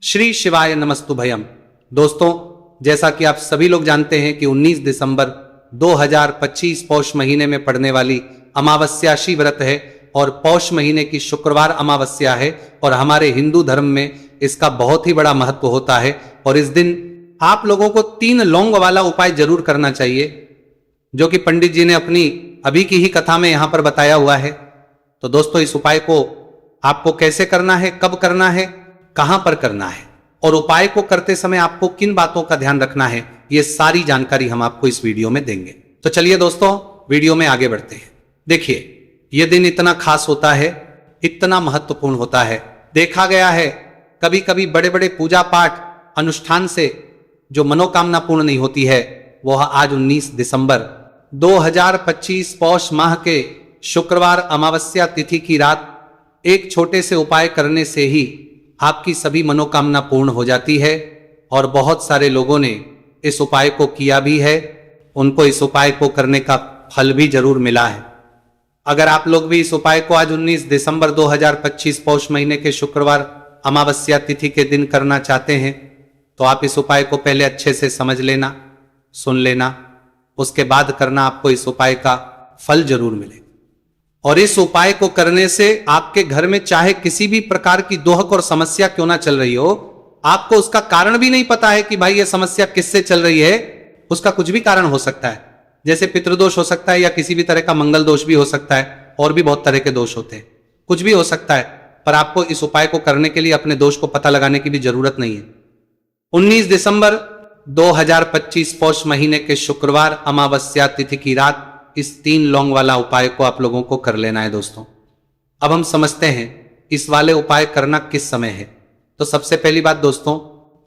श्री शिवाय नमस्तुभयम। दोस्तों, जैसा कि आप सभी लोग जानते हैं कि 19 दिसंबर 2025 पौष महीने में पड़ने वाली अमावस्याशी व्रत है और पौष महीने की शुक्रवार अमावस्या है और हमारे हिंदू धर्म में इसका बहुत ही बड़ा महत्व होता है। और इस दिन आप लोगों को 3 लौंग वाला उपाय जरूर करना चाहिए, जो कि पंडित जी ने अपनी अभी की ही कथा में यहां पर बताया हुआ है। तो दोस्तों, इस उपाय को आपको कैसे करना है, कब करना है, कहां पर करना है और उपाय को करते समय आपको किन बातों का ध्यान रखना है, ये सारी जानकारी हम आपको इस वीडियो में देंगे। तो चलिए दोस्तों, वीडियो में आगे बढ़ते हैं। देखिए, यह दिन इतना खास होता है, इतना महत्वपूर्ण होता है। देखा गया है कभी कभी बड़े बड़े पूजा पाठ अनुष्ठान से जो मनोकामना पूर्ण नहीं होती है, वह आज 19 दिसंबर 2025 पौष माह के शुक्रवार अमावस्या तिथि की रात एक छोटे से उपाय करने से ही आपकी सभी मनोकामना पूर्ण हो जाती है। और बहुत सारे लोगों ने इस उपाय को किया भी है, उनको इस उपाय को करने का फल भी जरूर मिला है। अगर आप लोग भी इस उपाय को आज 19 दिसंबर 2025 पौष महीने के शुक्रवार अमावस्या तिथि के दिन करना चाहते हैं, तो आप इस उपाय को पहले अच्छे से समझ लेना, सुन लेना, उसके बाद करना, आपको इस उपाय का फल जरूर मिले। और इस उपाय को करने से आपके घर में चाहे किसी भी प्रकार की दोहक और समस्या क्यों ना चल रही हो, आपको उसका कारण भी नहीं पता है कि भाई ये समस्या किससे चल रही है, उसका कुछ भी कारण हो सकता है। जैसे पितृदोष हो सकता है या किसी भी तरह का मंगल दोष भी हो सकता है, और भी बहुत तरह के दोष होते हैं, कुछ भी हो सकता है। पर आपको इस उपाय को करने के लिए अपने दोष को पता लगाने की भी जरूरत नहीं है। 19 दिसंबर 2025 पौष महीने के शुक्रवार अमावस्या तिथि की रात इस 3 लौंग वाला उपाय को आप लोगों को कर लेना है। दोस्तों, अब हम समझते हैं इस वाले उपाय करना किस समय है। तो सबसे पहली बात दोस्तों,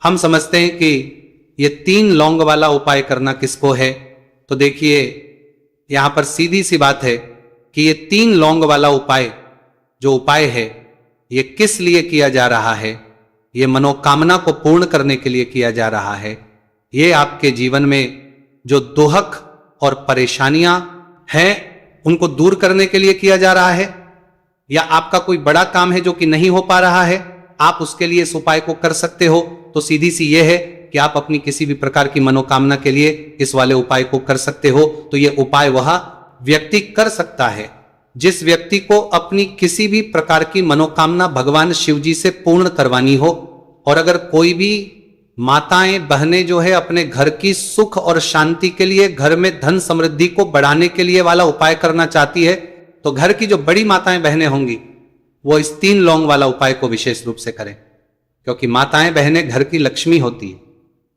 हम समझते हैं कि ये 3 लौंग वाला उपाय करना किसको है। तो देखिए, यहां पर सीधी सी बात है कि ये 3 लौंग वाला उपाय जो उपाय है, ये किस लिए किया जा रहा है। ये मनोकामना को पूर्ण करने के लिए किया जा रहा है। ये आपके जीवन में जो दुहक और परेशानियां हैं, उनको दूर करने के लिए किया जा रहा है, या आपका कोई बड़ा काम है जो कि नहीं हो पा रहा है, आप उसके लिए इस उपाय को कर सकते हो। तो सीधी सी ये है कि आप अपनी किसी भी प्रकार की मनोकामना के लिए इस वाले उपाय को कर सकते हो। तो ये उपाय वह व्यक्ति कर सकता है जिस व्यक्ति को अपनी किसी भी प्रकार की मनोकामना भगवान शिव जी से पूर्ण करवानी हो। और अगर कोई भी माताएं बहनें जो है अपने घर की सुख और शांति के लिए, घर में धन समृद्धि को बढ़ाने के लिए वाला उपाय करना चाहती है, तो घर की जो बड़ी माताएं बहनें होंगी वो इस 3 लौंग वाला उपाय को विशेष रूप से करें, क्योंकि माताएं बहनें घर की लक्ष्मी होती है।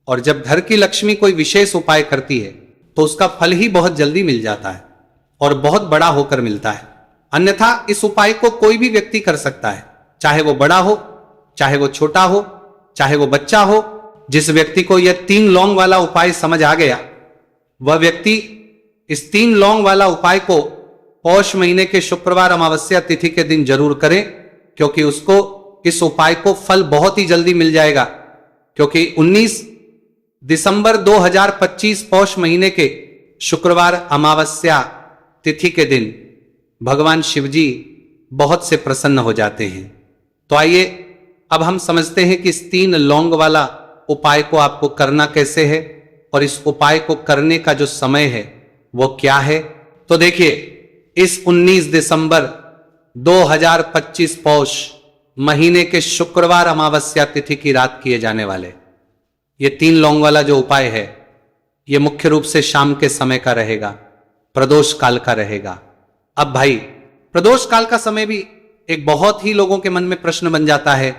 और जब घर की लक्ष्मी कोई विशेष उपाय करती है तो उसका फल ही बहुत जल्दी मिल जाता है और बहुत बड़ा होकर मिलता है। अन्यथा इस उपाय को कोई भी व्यक्ति कर सकता है, चाहे वो बड़ा हो, चाहे वो छोटा हो, चाहे वो बच्चा हो। जिस व्यक्ति को यह 3 लौंग वाला उपाय समझ आ गया, वह व्यक्ति इस 3 लौंग वाला उपाय को पौष महीने के शुक्रवार अमावस्या तिथि के दिन जरूर करें, क्योंकि उसको इस उपाय को फल बहुत ही जल्दी मिल जाएगा। क्योंकि 19 दिसंबर 2025 पौष महीने के शुक्रवार अमावस्या तिथि के दिन भगवान शिवजी बहुत से प्रसन्न हो जाते हैं। तो आइए अब हम समझते हैं कि इस 3 लौंग वाला उपाय को आपको करना कैसे है और इस उपाय को करने का जो समय है वो क्या है। तो देखिए, इस 19 दिसंबर 2025 पौष महीने के शुक्रवार अमावस्या तिथि की रात किए जाने वाले ये 3 लौंग वाला जो उपाय है, ये मुख्य रूप से शाम के समय का रहेगा, प्रदोष काल का रहेगा। अब भाई, प्रदोष काल का समय भी एक बहुत ही लोगों के मन में प्रश्न बन जाता है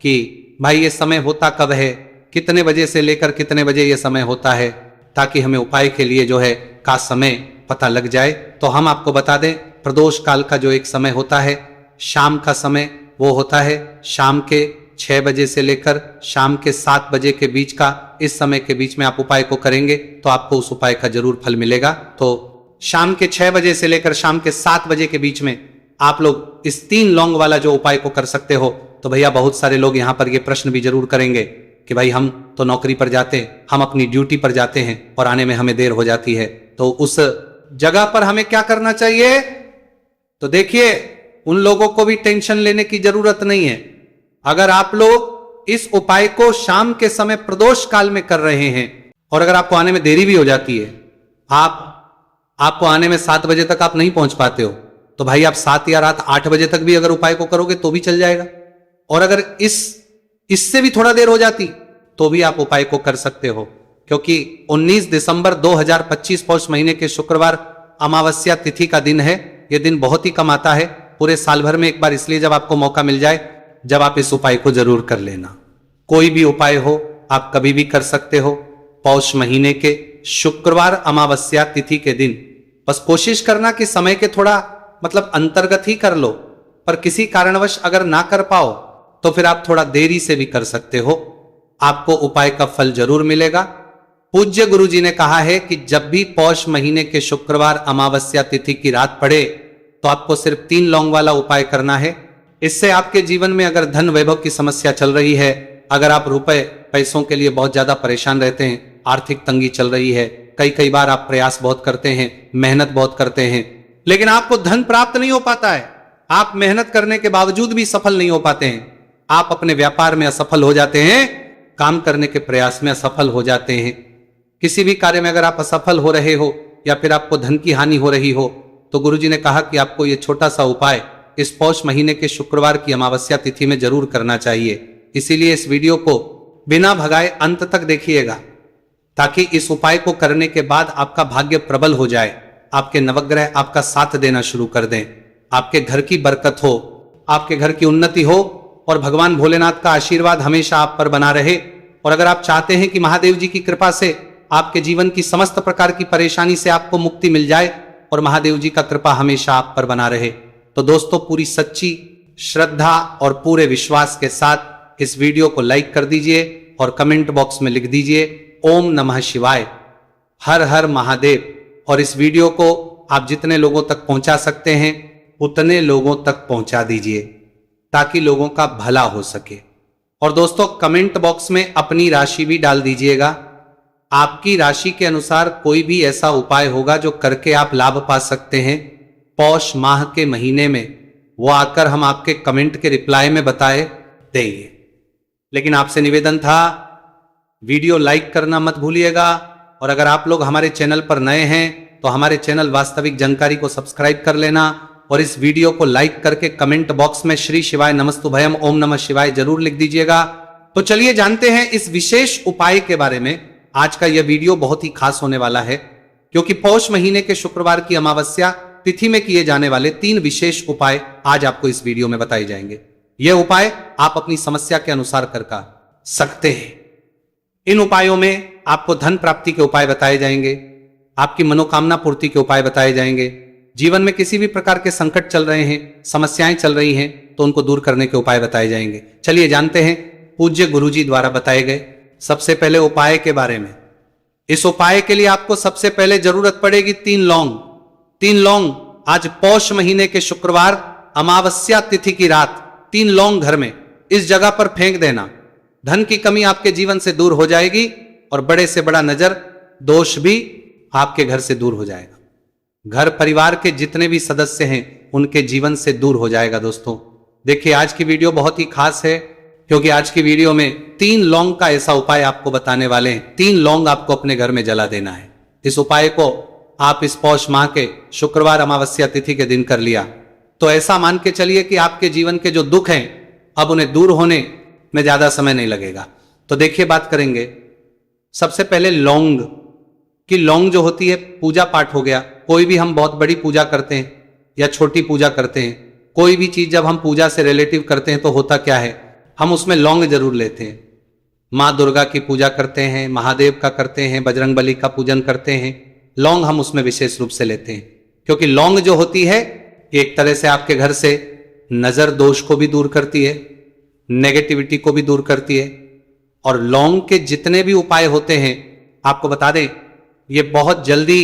कि भाई ये समय होता कब है, कितने बजे से लेकर कितने बजे ये समय होता है, ताकि हमें उपाय के लिए जो है का समय पता लग जाए। तो हम आपको बता दें, प्रदोष काल का जो एक समय होता है, शाम का समय, वो होता है शाम के 6 बजे से लेकर शाम के 7 बजे के बीच का। इस समय के बीच में आप उपाय को करेंगे तो आपको उस उपाय का जरूर फल मिलेगा। तो शाम के 6 बजे से लेकर शाम के 7 बजे के बीच में आप लोग इस 3 लौंग वाला जो उपाय को कर सकते हो। तो भैया, बहुत सारे लोग यहां पर ये प्रश्न भी जरूर करेंगे कि भाई हम तो नौकरी पर जाते हैं, हम अपनी ड्यूटी पर जाते हैं और आने में हमें देर हो जाती है, तो उस जगह पर हमें क्या करना चाहिए। तो देखिए, उन लोगों को भी टेंशन लेने की जरूरत नहीं है। अगर आप लोग इस उपाय को शाम के समय प्रदोष काल में कर रहे हैं, और अगर आपको आने में देरी भी हो जाती है, आपको आने में 7 बजे तक आप नहीं पहुंच पाते हो, तो भाई आप 7 या रात 8 बजे तक भी अगर उपाय को करोगे तो भी चल जाएगा। और अगर इससे भी थोड़ा देर हो जाती तो भी आप उपाय को कर सकते हो, क्योंकि 19 दिसंबर 2025 पौष महीने के शुक्रवार अमावस्या तिथि का दिन है। यह दिन बहुत ही कम आता है पूरे साल भर में एक बार, इसलिए जब आपको मौका मिल जाए जब आप इस उपाय को जरूर कर लेना। कोई भी उपाय हो आप कभी भी कर सकते हो, पौष महीने के शुक्रवार अमावस्या तिथि के दिन। बस कोशिश करना कि समय के थोड़ा अंतर्गत ही कर लो, पर किसी कारणवश अगर ना कर पाओ तो फिर आप थोड़ा देरी से भी कर सकते हो, आपको उपाय का फल जरूर मिलेगा। पूज्य गुरु जी ने कहा है कि जब भी पौष महीने के शुक्रवार अमावस्या तिथि की रात पड़े तो आपको सिर्फ 3 लौंग वाला उपाय करना है। इससे आपके जीवन में अगर धन वैभव की समस्या चल रही है, अगर आप रुपए पैसों के लिए बहुत ज्यादा परेशान रहते हैं, आर्थिक तंगी चल रही है, कई बार आप प्रयास बहुत करते हैं, मेहनत बहुत करते हैं, लेकिन आपको धन प्राप्त नहीं हो पाता है, आप मेहनत करने के बावजूद भी सफल नहीं हो पाते हैं, आप अपने व्यापार में असफल हो जाते हैं, काम करने के प्रयास में असफल हो जाते हैं, किसी भी कार्य में अगर आप असफल हो रहे हो या फिर आपको धन की हानि हो रही हो, तो गुरुजी ने कहा कि आपको यह छोटा सा उपाय इस पौष महीने के शुक्रवार की अमावस्या तिथि में जरूर करना चाहिए। इसीलिए इस वीडियो को बिना भगाए अंत तक देखिएगा, ताकि इस उपाय को करने के बाद आपका भाग्य प्रबल हो जाए, आपके नवग्रह आपका साथ देना शुरू कर दें, आपके घर की बरकत हो, आपके घर की उन्नति हो और भगवान भोलेनाथ का आशीर्वाद हमेशा आप पर बना रहे। और अगर आप चाहते हैं कि महादेव जी की कृपा से आपके जीवन की समस्त प्रकार की परेशानी से आपको मुक्ति मिल जाए और महादेव जी का कृपा हमेशा आप पर बना रहे, तो दोस्तों पूरी सच्ची श्रद्धा और पूरे विश्वास के साथ इस वीडियो को लाइक कर दीजिए और कमेंट बॉक्स में लिख दीजिए ओम नमः शिवाय, हर हर महादेव। और इस वीडियो को आप जितने लोगों तक पहुंचा सकते हैं उतने लोगों तक पहुंचा दीजिए, ताकि लोगों का भला हो सके। और दोस्तों कमेंट बॉक्स में अपनी राशि भी डाल दीजिएगा, आपकी राशि के अनुसार कोई भी ऐसा उपाय होगा जो करके आप लाभ पा सकते हैं पौष माह के महीने में, वो आकर हम आपके कमेंट के रिप्लाई में बताए देंगे। लेकिन आपसे निवेदन था, वीडियो लाइक करना मत भूलिएगा, और अगर आप लोग हमारे चैनल पर नए हैं तो हमारे चैनल वास्तविक जानकारी को सब्सक्राइब कर लेना और इस वीडियो को लाइक करके कमेंट बॉक्स में श्री शिवाय नमस्तुभयम ओम नमः शिवाय जरूर लिख दीजिएगा। तो चलिए जानते हैं इस विशेष उपाय के बारे में। आज का यह वीडियो बहुत ही खास होने वाला है, क्योंकि पौष महीने के शुक्रवार की अमावस्या तिथि में किए जाने वाले 3 विशेष उपाय आज आपको इस वीडियो में बताए जाएंगे। यह उपाय आप अपनी समस्या के अनुसार कर सकते हैं। इन उपायों में आपको धन प्राप्ति के उपाय बताए जाएंगे, आपकी मनोकामना पूर्ति के उपाय बताए जाएंगे, जीवन में किसी भी प्रकार के संकट चल रहे हैं, समस्याएं चल रही हैं तो उनको दूर करने के उपाय बताए जाएंगे। चलिए जानते हैं पूज्य गुरुजी द्वारा बताए गए सबसे पहले उपाय के बारे में। इस उपाय के लिए आपको सबसे पहले जरूरत पड़ेगी 3 लौंग। 3 लौंग आज पौष महीने के शुक्रवार अमावस्या तिथि की रात 3 लौंग घर में इस जगह पर फेंक देना। धन की कमी आपके जीवन से दूर हो जाएगी और बड़े से बड़ा नजर दोष भी आपके घर से दूर हो जाएगा। घर परिवार के जितने भी सदस्य हैं उनके जीवन से दूर हो जाएगा। दोस्तों देखिए आज की वीडियो बहुत ही खास है, क्योंकि आज की वीडियो में 3 लौंग का ऐसा उपाय आपको बताने वाले हैं। 3 लौंग आपको अपने घर में जला देना है। इस उपाय को आप इस पौष माह के शुक्रवार अमावस्या तिथि के दिन कर लिया तो ऐसा मान के चलिए कि आपके जीवन के जो दुख हैं अब उन्हें दूर होने में ज्यादा समय नहीं लगेगा। तो देखिए बात करेंगे सबसे पहले लौंग की। लौंग जो होती है पूजा पाठ हो गया, कोई भी हम बहुत बड़ी पूजा करते हैं या छोटी पूजा करते हैं, कोई भी चीज जब हम पूजा से रिलेटिव करते हैं तो होता क्या है, हम उसमें लौंग जरूर लेते हैं। माँ दुर्गा की पूजा करते हैं, महादेव का करते हैं, बजरंगबली का पूजन करते हैं, लौंग हम उसमें विशेष रूप से लेते हैं, क्योंकि लौंग जो होती है एक तरह से आपके घर से नजर दोष को भी दूर करती है, नेगेटिविटी को भी दूर करती है। और लौंग के जितने भी उपाय होते हैं आपको बता दें ये बहुत जल्दी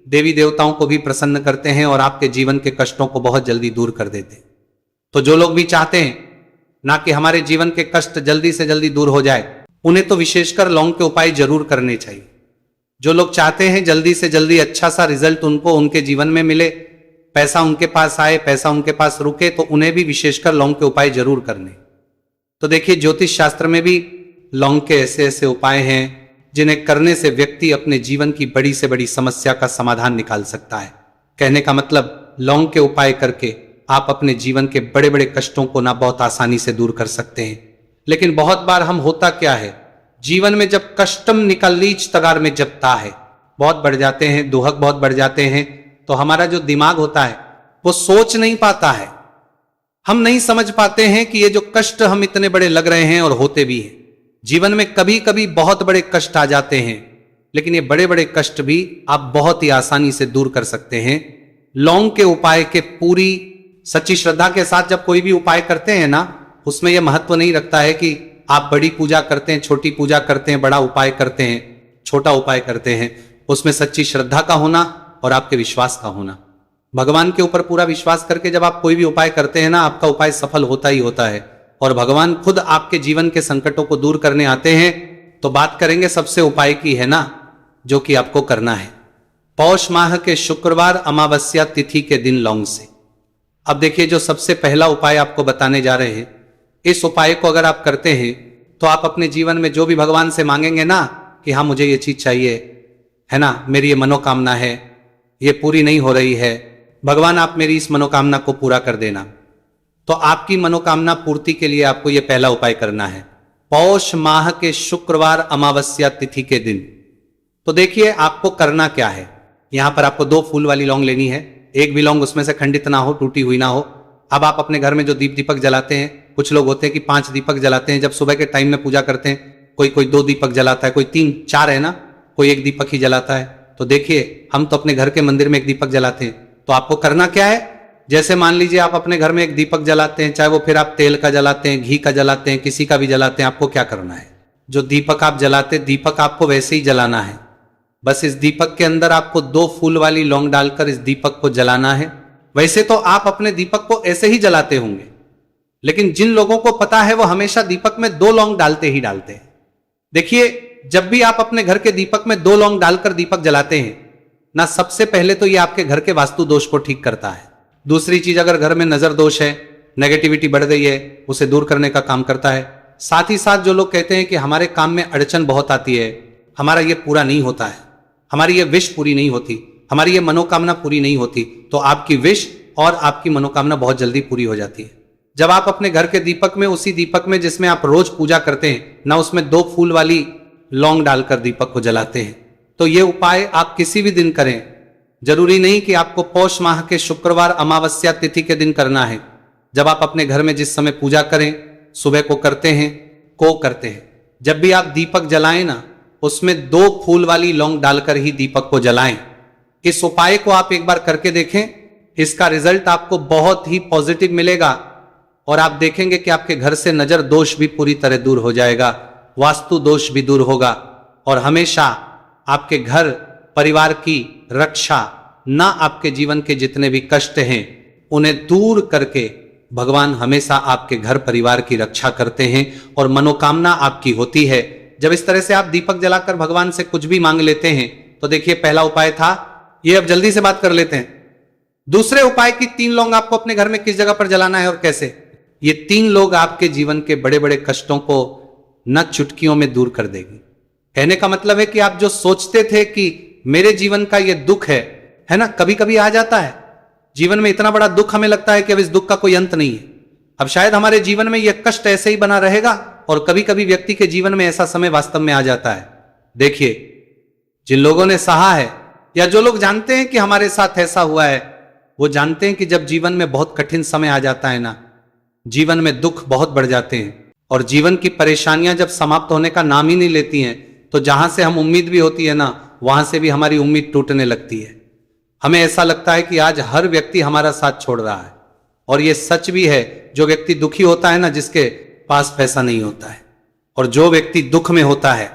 देवी देवताओं को भी प्रसन्न करते हैं और आपके जीवन के कष्टों को बहुत जल्दी दूर कर देते हैं। तो जो लोग भी चाहते हैं ना कि हमारे जीवन के कष्ट जल्दी से जल्दी दूर हो जाए, उन्हें तो विशेषकर लौंग के उपाय जरूर करने चाहिए। जो लोग चाहते हैं जल्दी से जल्दी अच्छा सा रिजल्ट उनको उनके जीवन में मिले, पैसा उनके पास आए, पैसा उनके पास रुके, तो उन्हें भी विशेषकर लौंग के उपाय जरूर करने। तो देखिए, ज्योतिष शास्त्र में भी लौंग के ऐसे ऐसे उपाय हैं जिन्हें करने से व्यक्ति अपने जीवन की बड़ी से बड़ी समस्या का समाधान निकाल सकता है। कहने का मतलब, लौंग के उपाय करके आप अपने जीवन के बड़े बड़े कष्टों को ना बहुत आसानी से दूर कर सकते हैं। लेकिन बहुत बार हम होता क्या है, जीवन में जब कष्टम निकल लीच तगार में जबता है, बहुत बढ़ जाते हैं, दुहक बहुत बढ़ जाते हैं, तो हमारा जो दिमाग होता है वो सोच नहीं पाता है। हम नहीं समझ पाते हैं कि ये जो कष्ट हम इतने बड़े लग रहे हैं और होते भी हैं। जीवन में कभी कभी बहुत बड़े कष्ट आ जाते हैं, लेकिन ये बड़े बड़े कष्ट भी आप बहुत ही आसानी से दूर कर सकते हैं लौंग के उपाय के पूरी सच्ची श्रद्धा के साथ। जब कोई भी उपाय करते हैं ना, उसमें यह महत्व नहीं रखता है कि आप बड़ी पूजा करते हैं, छोटी पूजा करते हैं, बड़ा उपाय करते हैं, छोटा उपाय करते हैं। उसमें सच्ची श्रद्धा का होना और आपके विश्वास का होना। भगवान के ऊपर पूरा विश्वास करके जब आप कोई भी उपाय करते हैं ना, आपका उपाय सफल होता ही होता है और भगवान खुद आपके जीवन के संकटों को दूर करने आते हैं। तो बात करेंगे सबसे उपाय की, है ना, जो कि आपको करना है पौष माह के शुक्रवार अमावस्या तिथि के दिन लौंग से। अब देखिए, जो सबसे पहला उपाय आपको बताने जा रहे हैं, इस उपाय को अगर आप करते हैं तो आप अपने जीवन में जो भी भगवान से मांगेंगे ना कि हाँ मुझे ये चीज चाहिए, है ना, मेरी ये मनोकामना है, ये पूरी नहीं हो रही है, भगवान आप मेरी इस मनोकामना को पूरा कर देना। तो आपकी मनोकामना पूर्ति के लिए आपको यह पहला उपाय करना है पौष माह के शुक्रवार अमावस्या तिथि के दिन। तो देखिए, आपको करना क्या है, यहां पर आपको 2 फूल वाली लौंग लेनी है। एक भी लौंग उसमें से खंडित ना हो, टूटी हुई ना हो। अब आप अपने घर में जो दीपक जलाते हैं, कुछ लोग होते हैं कि 5 दीपक जलाते हैं जब सुबह के टाइम में पूजा करते हैं, कोई 2 दीपक जलाता है, कोई 3 4 है ना, कोई 1 दीपक ही जलाता है। तो देखिए, हम तो अपने घर के मंदिर में 1 दीपक जलाते हैं। तो आपको करना क्या है, जैसे मान लीजिए आप अपने घर में 1 दीपक जलाते हैं, चाहे वो फिर आप तेल का जलाते हैं, घी का जलाते हैं, किसी का भी जलाते हैं, आपको क्या करना है, जो दीपक आप जलाते, दीपक आपको वैसे ही जलाना है। बस इस दीपक के अंदर आपको 2 फूल वाली लौंग डालकर इस दीपक को जलाना है। वैसे तो आप अपने दीपक को ऐसे ही जलाते होंगे, लेकिन जिन लोगों को पता है वो हमेशा दीपक में 2 लौंग डालते ही डालते हैं। देखिए, जब भी आप अपने घर के दीपक में 2 लौंग डालकर दीपक जलाते हैं ना, सबसे पहले तो ये आपके घर के वास्तु दोष को ठीक करता है। दूसरी चीज, अगर घर में नजर दोष है, नेगेटिविटी बढ़ गई है, उसे दूर करने का काम करता है। साथ ही साथ जो लोग कहते हैं कि हमारे काम में अड़चन बहुत आती है, हमारा ये पूरा नहीं होता है, हमारी ये विश पूरी नहीं होती, हमारी ये मनोकामना पूरी नहीं होती, तो आपकी विश और आपकी मनोकामना बहुत जल्दी पूरी हो जाती है। जब आप अपने घर के दीपक में, उसी दीपक में जिसमें आप रोज पूजा करते हैं ना, उसमें 2 फूल वाली लौंग डालकर दीपक को जलाते हैं। तो ये उपाय आप किसी भी दिन करें, जरूरी नहीं कि आपको पौष माह के शुक्रवार अमावस्या तिथि के दिन करना है। जब आप अपने घर में जिस समय पूजा करें, सुबह को करते हैं, जब भी आप दीपक जलाएं ना, उसमें 2 फूल वाली लौंग डालकर ही दीपक को जलाएं। इस उपाय को आप एक बार करके देखें, इसका रिजल्ट आपको बहुत ही पॉजिटिव मिलेगा और आप देखेंगे कि आपके घर से नजर दोष भी पूरी तरह दूर हो जाएगा, वास्तु दोष भी दूर होगा और हमेशा आपके घर परिवार की रक्षा, ना आपके जीवन के जितने भी कष्ट हैं उन्हें दूर करके भगवान हमेशा आपके घर परिवार की रक्षा करते हैं और मनोकामना आपकी होती है। जब इस तरह से आप दीपक जलाकर भगवान से कुछ भी मांग लेते हैं, तो देखिए, पहला उपाय था ये। अब जल्दी से बात कर लेते हैं दूसरे उपाय की। 3 लौंग आपको अपने घर में किस जगह पर जलाना है और कैसे। ये 3 लोग आपके जीवन के बड़े बड़े कष्टों को न चुटकियों में दूर कर देगी। कहने का मतलब है कि आप जो सोचते थे कि मेरे जीवन का ये दुख है ना, कभी कभी आ जाता है जीवन में इतना बड़ा दुख, हमें लगता है कि अब इस दुख का कोई अंत नहीं है, अब शायद हमारे जीवन में यह कष्ट ऐसे ही बना रहेगा। और कभी कभी व्यक्ति के जीवन में ऐसा समय वास्तव में आ जाता है। देखिए, जिन लोगों ने सहा है या जो लोग जानते हैं कि हमारे साथ ऐसा हुआ है, वो जानते हैं कि जब जीवन में बहुत कठिन समय आ जाता है ना, जीवन में दुख बहुत बढ़ जाते हैं और जीवन की परेशानियां जब समाप्त होने का नाम ही नहीं लेती हैं, तो जहां से हम उम्मीद भी होती है ना, वहां से भी हमारी उम्मीद टूटने लगती है। हमें ऐसा लगता है कि आज हर व्यक्ति हमारा साथ छोड़ रहा है। और यह सच भी है, जो व्यक्ति दुखी होता है ना, जिसके पास पैसा नहीं होता है, और जो व्यक्ति दुख में होता है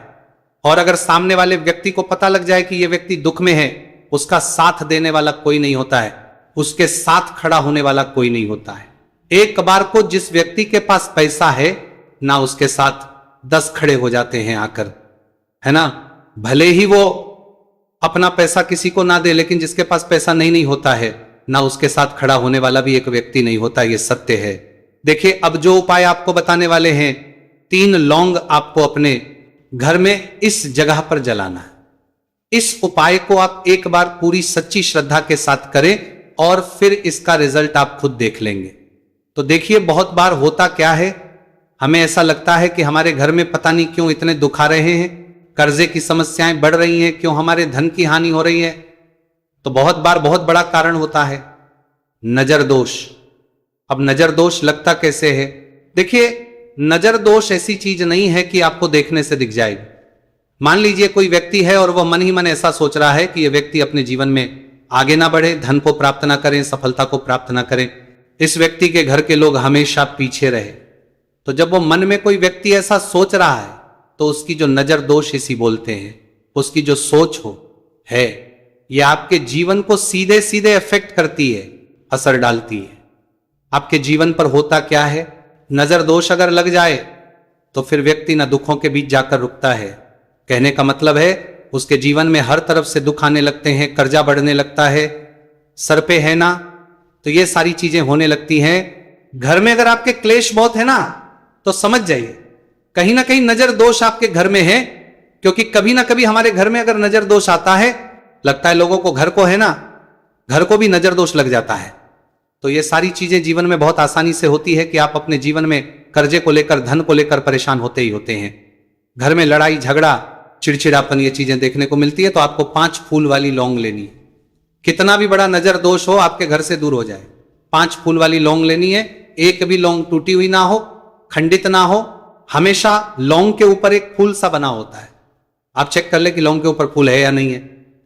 और अगर सामने वाले व्यक्ति को पता लग जाए कि यह व्यक्ति दुख में है, उसका साथ देने वाला कोई नहीं होता है, उसके साथ खड़ा होने वाला कोई नहीं होता है। एक बार को जिस व्यक्ति के पास पैसा है ना, उसके साथ 10 खड़े हो जाते हैं आकर, है ना। भले ही वो अपना पैसा किसी को ना दे, लेकिन जिसके पास पैसा नहीं होता है ना, उसके साथ खड़ा होने वाला भी एक व्यक्ति नहीं होता, ये सत्य है। देखिए, अब जो उपाय आपको बताने वाले हैं, 3 लौंग आपको अपने घर में इस जगह पर जलाना है। इस उपाय को आप एक बार पूरी सच्ची श्रद्धा के साथ करें और फिर इसका रिजल्ट आप खुद देख लेंगे। तो देखिए, बहुत बार होता क्या है, हमें ऐसा लगता है कि हमारे घर में पता नहीं क्यों इतने दुख आ रहे हैं, कर्जे की समस्याएं बढ़ रही हैं, क्यों हमारे धन की हानि हो रही है। तो बहुत बार बहुत बड़ा कारण होता है नजर दोष। अब नजर दोष लगता कैसे है? देखिए, नजर दोष ऐसी चीज नहीं है कि आपको देखने से दिख जाएगी। मान लीजिए कोई व्यक्ति है और वह मन ही मन ऐसा सोच रहा है कि यह व्यक्ति अपने जीवन में आगे ना बढ़े, धन को प्राप्त ना करें, सफलता को प्राप्त ना करें, इस व्यक्ति के घर के लोग हमेशा पीछे रहे। तो जब वो मन में कोई व्यक्ति ऐसा सोच रहा है तो उसकी जो नजर दोष इसी बोलते हैं, उसकी जो सोच है, यह आपके जीवन को सीधे सीधे इफेक्ट करती है, असर डालती है। आपके जीवन पर होता क्या है, नजर दोष अगर लग जाए तो फिर व्यक्ति ना दुखों के बीच जाकर रुकता है। कहने का मतलब है, उसके जीवन में हर तरफ से दुख आने लगते हैं, कर्जा बढ़ने लगता है, सर पे है ना, तो ये सारी चीजें होने लगती हैं। घर में अगर आपके क्लेश बहुत है ना, तो समझ जाइए कहीं ना कहीं नजर दोष आपके घर में है। क्योंकि कभी ना कभी हमारे घर में अगर नजर दोष आता है, लगता है लोगों को, घर को है ना, घर को भी नजर दोष लग जाता है। तो ये सारी चीजें जीवन में बहुत आसानी से होती है कि आप अपने जीवन में कर्जे को लेकर, धन को लेकर परेशान होते ही होते हैं। घर में लड़ाई झगड़ा, चिड़चिड़ापन, ये चीजें देखने को मिलती है। तो आपको 5 फूल वाली लौंग लेनी है। कितना भी बड़ा नजर दोष हो, आपके घर से दूर हो जाए, 5 फूल वाली लौंग लेनी है। एक भी लौंग टूटी हुई ना हो, खंडित ना हो, हमेशा लौंग के ऊपर एक फूल सा बना होता है। आप चेक कर ले कि लौंग के ऊपर फूल है या नहीं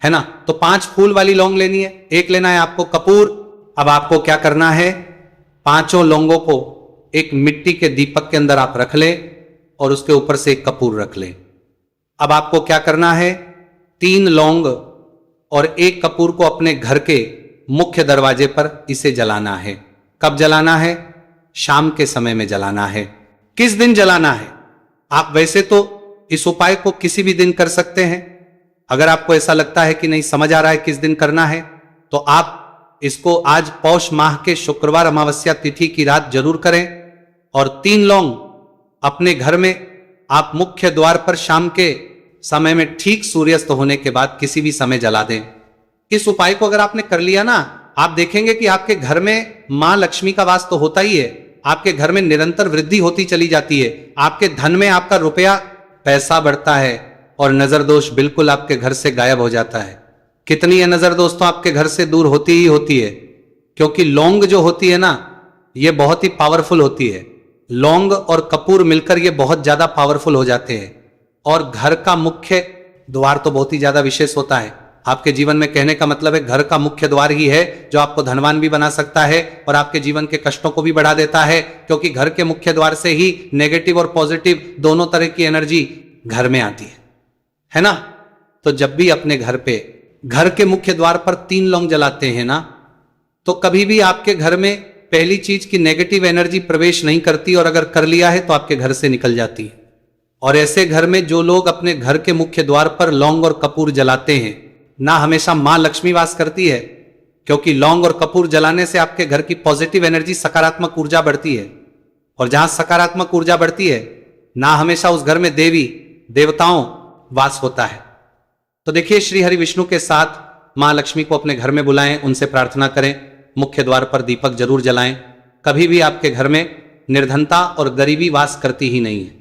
है ना। तो 5 फूल वाली लौंग लेनी है। एक लेना है आपको कपूर। अब आपको क्या करना है, 5 लौंगों को एक मिट्टी के दीपक के अंदर आप रख ले और उसके ऊपर से एक कपूर रख ले। अब आपको क्या करना है, 3 लौंग और 1 कपूर को अपने घर के मुख्य दरवाजे पर इसे जलाना है। कब जलाना है? शाम के समय में जलाना है। किस दिन जलाना है? आप वैसे तो इस उपाय को किसी भी दिन कर सकते हैं। अगर आपको ऐसा लगता है कि नहीं समझ आ रहा है किस दिन करना है, तो आप इसको आज पौष माह के शुक्रवार अमावस्या तिथि की रात जरूर करें। और 3 लौंग अपने घर में आप मुख्य द्वार पर शाम के समय में ठीक सूर्यास्त होने के बाद किसी भी समय जला दें। इस उपाय को अगर आपने कर लिया ना, आप देखेंगे कि आपके घर में मां लक्ष्मी का वास तो होता ही है, आपके घर में निरंतर वृद्धि होती चली जाती है, आपके धन में आपका रुपया पैसा बढ़ता है और नजर दोष बिल्कुल आपके घर से गायब हो जाता है। कितनी है नजर दोस्तों आपके घर से दूर होती ही होती है। क्योंकि लौंग जो होती है ना, ये बहुत ही पावरफुल होती है। लौंग और कपूर मिलकर ये बहुत ज्यादा पावरफुल हो जाते हैं। और घर का मुख्य द्वार तो बहुत ही ज्यादा विशेष होता है आपके जीवन में। कहने का मतलब है, घर का मुख्य द्वार ही है जो आपको धनवान भी बना सकता है और आपके जीवन के कष्टों को भी बढ़ा देता है। क्योंकि घर के मुख्य द्वार से ही नेगेटिव और पॉजिटिव दोनों तरह की एनर्जी घर में आती है ना। तो जब भी अपने घर पे, घर के मुख्य द्वार पर 3 लौंग जलाते हैं ना, तो कभी भी आपके घर में पहली चीज की नेगेटिव एनर्जी प्रवेश नहीं करती, और अगर कर लिया है तो आपके घर से निकल जाती है। और ऐसे घर में जो लोग अपने घर के मुख्य द्वार पर लौंग और कपूर जलाते हैं ना, हमेशा मां लक्ष्मी वास करती है। क्योंकि लौंग और कपूर जलाने से आपके घर की पॉजिटिव एनर्जी, सकारात्मक ऊर्जा बढ़ती है। और जहां सकारात्मक ऊर्जा बढ़ती है ना, हमेशा उस घर में देवी देवताओं वास होता है। तो देखिए, श्री हरि विष्णु के साथ मां लक्ष्मी को अपने घर में बुलाएं, उनसे प्रार्थना करें, मुख्य द्वार पर दीपक जरूर जलाएं। कभी भी आपके घर में निर्धनता और गरीबी वास करती ही नहीं है।